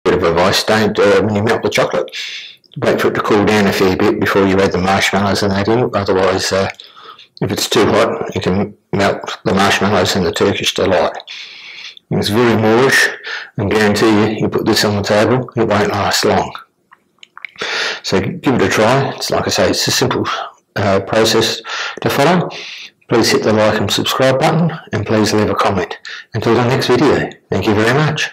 Bit of advice, don't when you melt the chocolate, wait for it to cool down a fair bit before you add the marshmallows and that in. Otherwise, if it's too hot, you can melt the marshmallows and the Turkish delight. It's very moorish, and guarantee you put this on the table, it won't last long. So give it a try. It's like I say, it's a simple process to follow. Please hit the like and subscribe button, and please leave a comment. Until the next video, thank you very much.